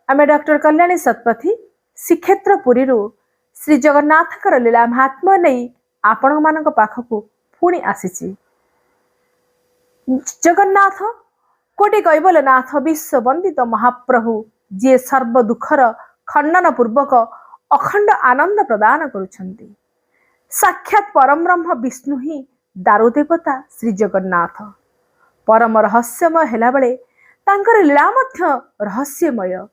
आमे डॉक्टर कल्याणी शतपथी श्रीक्षेत्र पुरी श्री जगन्नाथ लीला महात्मा नहीं आपण मान पाखक पुणी आसी। जगन्नाथ कोटि कैबलनाथ विश्व वंदित महाप्रभु जी सर्व दुखर खंडन पूर्वक अखंड आनंद प्रदान करुछंती। साक्षात परम ब्रह्म विष्णु ही दारु देवता श्री जगन्नाथ परम रहस्यमय हेला बेले तांकर लीला मध्य रहस्यमय।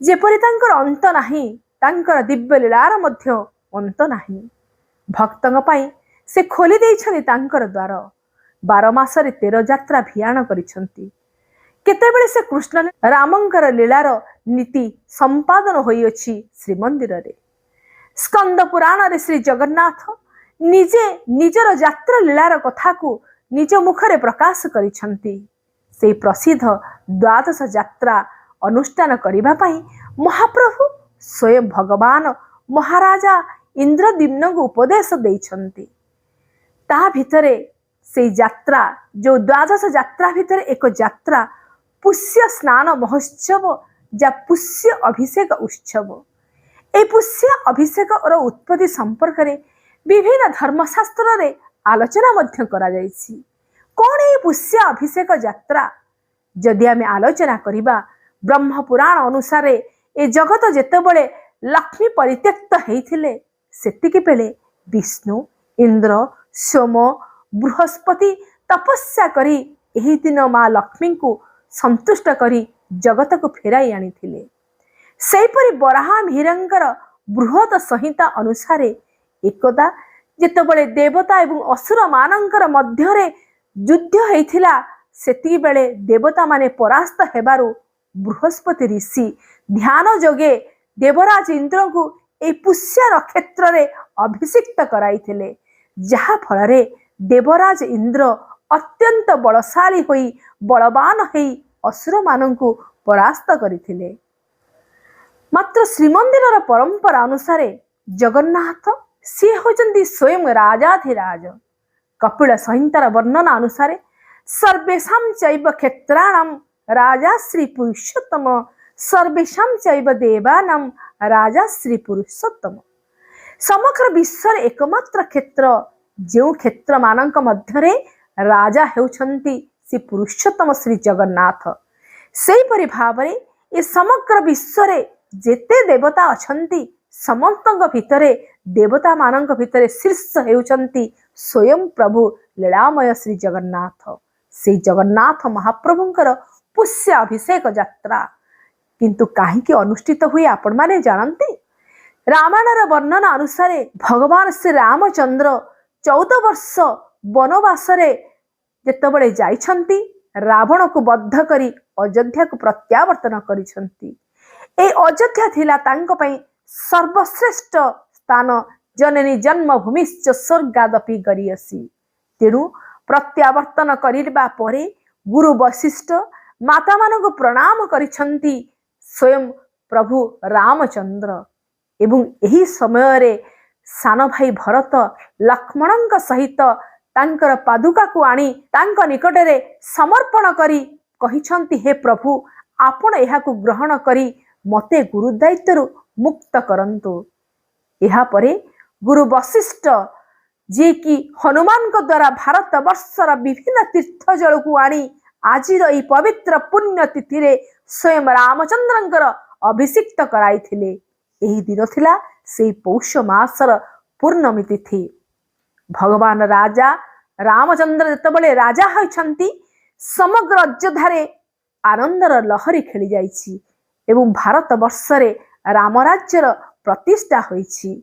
जेपरि तांकर अंत नाही तांकर दिव्य लीलार मध्य अंत नाही। भक्तों पाई से खोली देइछन्ति तांकर द्वार। 12 मासरे 13 यात्रा भियान करिछन्ति। केतेबेले से कृष्ण रामंकर लीलार नीति संपादन होई अछि श्रीमंदिर रे। स्कंद पुराण रे श्री जगन्नाथ निजे निजर यात्रा लीलार कथा को निज मुखरे प्रकाश करिछन्ति। से प्रसिद्ध द्वादश यात्रा अनुष्ठान करिबा पई महाप्रभु स्वयं भगवान महाराजा इंद्रद्युम्न को उपदेश देइछन्ति। ता भितरे से यात्रा जो द्वादश यात्रा भितरे एक यात्रा पुष्य स्नान महोत्सव जा पुष्य अभिषेक उत्सव। ए पुष्य अभिषेक और उत्पत्ति संपर्क रे विभिन्न धर्मशास्त्र रे आलोचना मध्य करा जायछि। कोन ए पुष्य अभिषेक यात्रा जदि आमे आलोचना करिबा ब्रह्म पुराण अनुसार ए जगत जेतेबेले लक्ष्मी परित्यक्त हेइथिले सेतिके बेले विष्णु इंद्र सोम बृहस्पति तपस्या करी एही दिन मां लक्ष्मी को संतुष्ट करी जगत को फेराई आनिथिले। सेहीपरि बराह मिहिरंकर बृहत संहिता अनुसार एकदा जेतेबेले देवता एवं असुर मानंकर मध्यरे युद्ध हेइथिला सेति बेले देवता माने परास्त हेबारु बृहस्पति ऋषि ध्यान जोगे देवराज इंद्र को ए पुष्य क्षेत्र रे अभिषिक्त कराइथिले। जहा फलरे देवराज इंद्र अत्यंत बलशाली होई बलवान होई असुर मानंकु परास्त करिथिले। मात्र श्रीमंदिर परंपरा अनुसार जगन्नाथ सी होचंदी स्वयं राजाधिराज। कपिल संहितार वर्णना अनुसार सर्वेषां चैव क्षेत्राणां राजा श्री पुरुषोत्तम सर्वेषां चैव देवानां राजा श्री पुरुषोत्तम। समग्र विश्व एकमात्र क्षेत्र जो क्षेत्र मानक मध्यरे राजा हेउछन्ति श्री पुरुषोत्तम श्री जगन्नाथ। सेहीपरि भावरे ए समग्र विश्व रे जेते देवता अछन्ति समस्तଙ୍କ भितरे देवता मानक भितरे शीर्ष हेउछन्ति स्वयं प्रभु लीलामय श्री जगन्नाथ। से जगन्नाथ महाप्रभुंकर पुष्य अभिषेक यात्रा किंतु काहीकि अनुष्ठित हुए आपण माने जानते। रामायणर वर्णना अनुसार भगवान श्री रामचंद्र 14 वर्ष वनवास रे जेतेबेले जाइछन्ति रावण को बद्ध करी अयोध्या को प्रत्यावर्तन करिछन्ति। ए अयोध्या थिला तांको पई सर्वश्रेष्ठ स्थान जननी जन्मभूमिश्च स्वर्गादपि गरियसी। तेणु प्रत्यावर्तन करिबा परे गुरु वशिष्ठ माता मानक प्रणाम करिछन्ति स्वयं प्रभु रामचंद्र। एवं एही समय रे सान भाई भरत लक्ष्मणଙ୍କ सहित तांकर पादुका को आनी तांक निकटरे समर्पण करी कहिछन्ति हे प्रभु आपण एहा को ग्रहण करी मते गुरु दायित्व मुक्त करंतु। एहा परे गुरु वशिष्ठ जे कि हनुमान को द्वारा भारत वर्षर विभिन्न तीर्थ जल को आनी आजिर ई पवित्र पुण्य तिथि रे स्वयं रामचंद्रंकर अभिषिक्त कराइथिले। एही दिन थिला से पौष मासर पूर्णमी तिथि। भगवान राजा रामचंद्र जेतेबेले राजा होइछन्ति समग्र अयोध्या आनंदर लहरी खेली जाइछि एवं भारत वर्षरे रामराज्यर प्रतिष्ठा होइछि।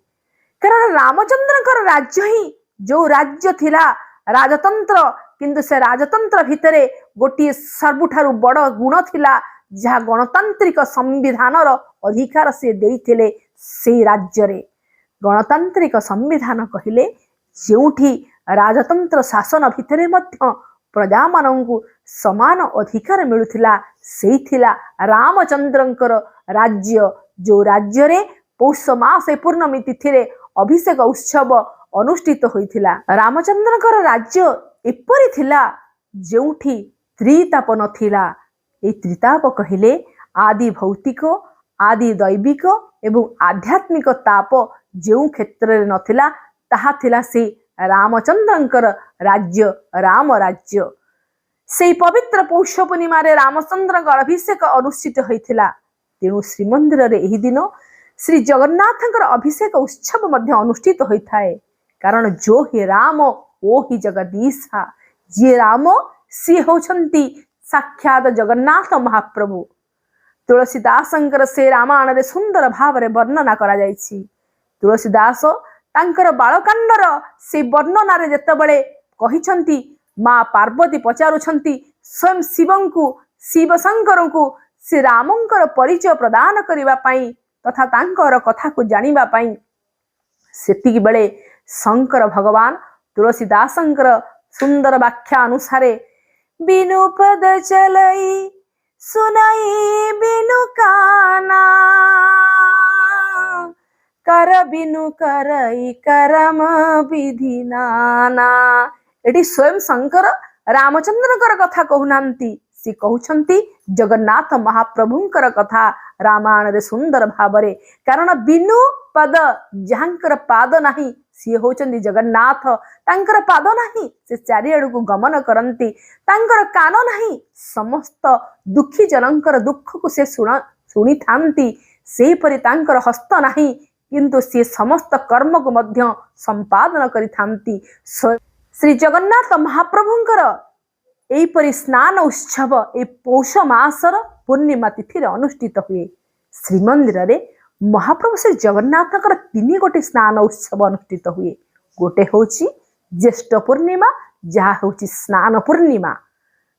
कारण रामचंद्रंकर राज्य ही जो राज्य थिला राजतंत्र किंतु से राजतंत्र भितरे गोटे सबुठारु बड़ गुण थिला जहा गणतांत्रिक संविधानर अधिकार से देइथिले। से राज्य रे गणतांत्रिक संविधान कहिले जेउठी राजतंत्र शासन भितरे मध्य प्रजा मानंकु समान अधिकार मिलुथिला सेही थिला रामचंद्रंकर राज्य। जो राज्य रे पौष मास पूर्णमी तिथि रे अभिषेक उत्सव अनुष्ठित होइथिला। रामचंद्रंकर राज्य एपरि थिला जेउठी त्रिताप नथिला। ए त्रिताप कहिले आदि भौतिक आदि दैविक एवं आध्यात्मिक ताप जो क्षेत्र में नथिला ताहा थिला से रामचंद्रंकर राज्य राम राज्य। से पवित्र पौष पूर्णिमा रामचंद्र अभिषेक अनुष्ठित होता। तेणु श्रीमंदिर रे एही दिन श्री जगन्नाथ अभिषेक उत्सव मध्य अनुष्ठित होता है। कारण जो ही राम ओ ही जगदीशा, जी राम सी होछंती साक्षात जगन्नाथ महाप्रभु। तुलसीदासंकर से रामायण रे सुंदर भाव रे वर्णना करा जायछि। तुलसीदास तांकर बालकांडर से वर्णना रे जेतेबेले कहिछंती माँ पार्वती पचारुछंती स्वयं शिवं को शिव शंकर को श्री रामंकर परिचय प्रदान करिबा पई तथा तांकर कथा को जानिबा पई सेतिकी बेले शंकर भगवान तुलसीदासंकर सुंदर व्याख्या अनुसारे बिनु पद चलई सुनाई बिनु काना कर बिनु करई करम विधि नाना। एटी स्वयं शंकर रामचंद्रकर कथा कहूनांती, सी कहउछंती जगन्नाथ महाप्रभुंकर कथा रामायण रे सुंदर भावरे। कारण बिनु पद जहांकर पाद नाही सी होचंदी जगन्नाथ, तांकर पाद नाही से चारिआडू को गमन करंती, तांकर कान नाही समस्त दुखी जनंकर दुख को से सुनी थांती, से परि तांकर हस्त नाही किंतु से समस्त कर्म को मध्य संपादन करि थांती। श्री जगन्नाथ महाप्रभुंकर एपरि स्नान उत्सव ए पौष मासर पूर्णिमा तिथि अनुष्ठित हुए। श्रीमंदिर रे महाप्रभु श्री जगन्नाथकर 3 गोटे स्नान उत्सव अनुष्ठित हुए। गोटे होची ज्येष्ठ पूर्णिमा जहा होची स्नान पूर्णिमा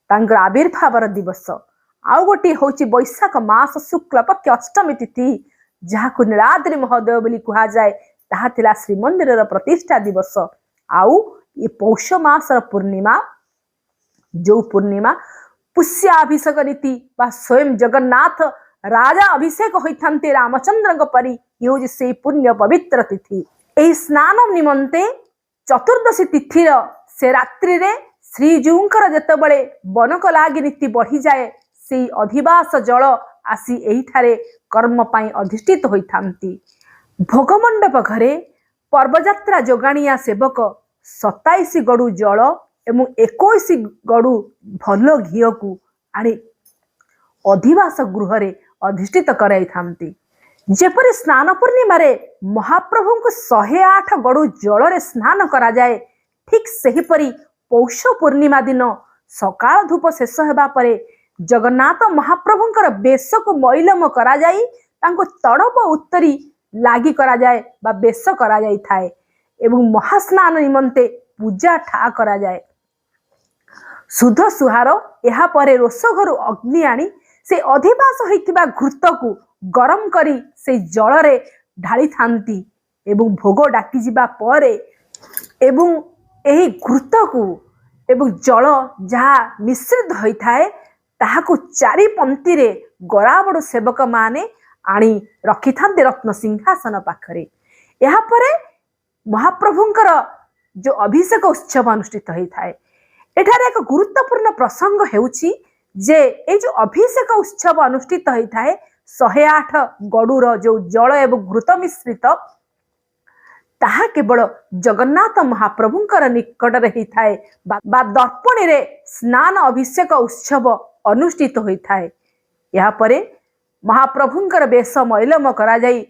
तांकर आविर्भावर दिवस, आउ गोटे होची वैशाख मास शुक्ल पक्ष अष्टमी तिथि जहा को नीलाद्रि महोदय बोली कहा जाए, ताहा थिला श्रीमंदिर प्रतिष्ठा दिवस। आउ ये पौष मास पूर्णिमा जो पूर्णिमा पुष्याभिषेक रीति बा स्वयं जगन्नाथ राजा अभिषेक होइथांते रामचंद्र परी ये से पुण्य पवित्र तिथि। एही स्नान निमंते चतुर्दशी तिथिर से रात्रि रे श्रीजूंकर जेतेबेले बनक लागी नीति बढ़ी जाए, से अधिवास जल आसी एही ठारे कर्म पाई अधिष्ठित होइथांती। भोगमंडप घरे पर्वयात्रा जोगाणिया सेवक 27 गड़ू जल एवं 21 गड़ू भल घी को आनी अधिवास गृह रे अधिष्ठित कराई थांती। जेपरि स्नान पूर्णिमा रे महाप्रभु को 108 गड़ू जल रे स्नान करा जाए, ठीक सही परी पौष पूर्णिमा दिन सकाळ धूप शेष हेबा परे जगन्नाथ महाप्रभुंकर बेश को मैलम करा जाई, तांको तड़प उत्तरी लागी करा जाए बा बेश करा जाई थाए एवं महास्नान निमंते पूजा ठा करा जाए। सुध सुहार एहा परे रोष घरु अग्नि आनी से अधिवास होइतिबा घृत को गरम करी से जल रे ढाली थांती एवं भोग डाकी जिबा परे एवं एही घृत को एवं जल जहा मिश्रित होइथाए ताहाकु 4 पंक्ति रे गराबड़ सेवक माने आनी रखि थांते रत्न सिंहासन पाखरे। एहा परे महाप्रभुंकर जो अभिषेक उत्सव अनुष्ठित होता है, एठारे एक गुरुत्वपूर्ण प्रसंग हेउची जे ए जो अभिषेक उत्सव अनुष्ठित होता है 108 गड़ूर जो जल एवं घृत मिश्रित ताहा केवल जगन्नाथ महाप्रभुंकर निकट रे होता है बा दर्पण रे स्नान अभिषेक उत्सव अनुष्ठित होता है। यहाँ परे महाप्रभुंकर बेश मैलम करा जाई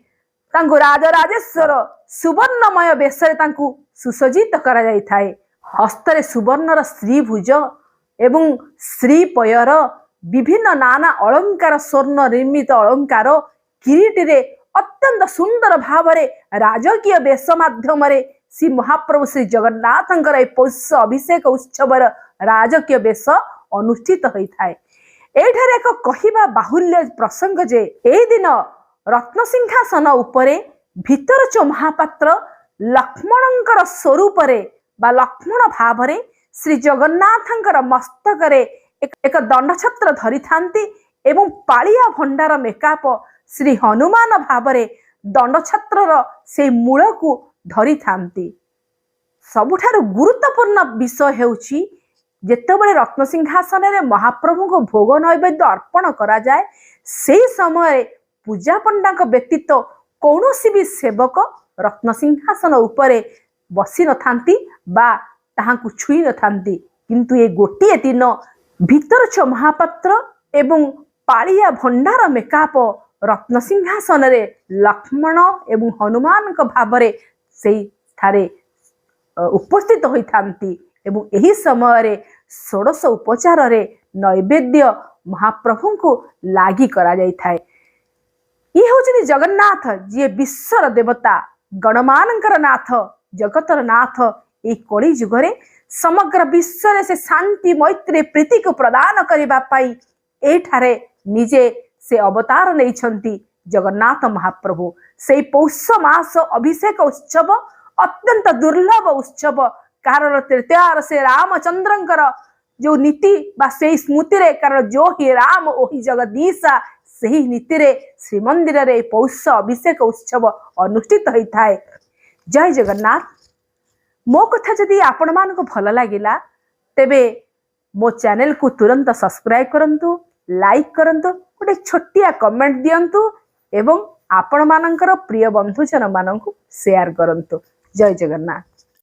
तांको राजराजेश्वर सुवर्णमय बेशरे तांको सुसज्जित करा जाई थाए। हस्तरे सुवर्णर श्रीभुज एवं श्रीपयर विभिन्न नाना अलंकार स्वर्ण निर्मित अलंकार किरीटी रे अत्यंत सुंदर भावरे राजकीय बेश माध्यम श्री महाप्रभु श्री जगन्नाथंकर पौष अभिषेक उत्सवर राजकीय बेश अनुष्ठित होता है। एठारे एक कहिबा बाहुल्य प्रसंग जे ए दिन रत्न सिंहासन उपरे भितरच महापात्र लक्ष्मणंकर स्वरूप रे बा लक्ष्मण भावरे श्री जगन्नाथंकर मस्तक रे एक दंडछत्र धरि थांती एवं पालिया भंडार मेकाप श्री हनुमान भावरे दंडछत्रर से मूल को धरि थांती। सबुठारु गुरुत्वपूर्ण विषय हेउची जेतेबेले रत्न सिंहासन रे महाप्रभु को भोग नैवेद्य अर्पण करा जाए, से समय पूजा पंडा व्यतीत कौन भी सेवक रत्नसिंहासन उपरे बसी नथांती बा ताहांकु छुई नथांती। किंतु ये गोटे दिन भितरछ महापात्र एवं पालिया भंडार मेकाप रत्नसिंहासन रे लक्ष्मण एवं हनुमान भावरे से उपस्थित होइथांती एवं एही समय रे षोडश उपचार रे नैवेद्य महाप्रभु को लागी करा जाय थाए। ये होचनी जगन्नाथ जी विश्वर देवता गणमानकर नाथ जगतर नाथ। ए कली जुगरे समग्र विश्व से शांति मैत्री प्रीति को प्रदान करबा पाई एठारे निजे से अवतार नहीं जगन्नाथ महाप्रभु। से पौष मास अभिषेक उत्सव अत्यंत दुर्लभ उत्सव कारण तृतीयार से रामचंद्रंकर जो नीति बा से स्मृति रे कारण जो ही राम ओही जगदीशा से नीति रे श्रीमंदिर रे पौष अभिषेक उत्सव अनुष्ठित होता है। जय जगन्नाथ। मो कथा जदि आपण मानको भल लागिला तेबे मो चैनल को तुरंत सब्सक्राइब करंतु, लाइक करंतु, गोटे छोटिया कमेंट दियंतु एवं आपण मानकर प्रिय बंधुजन मानकु शेयर करंतु। जय जगन्नाथ।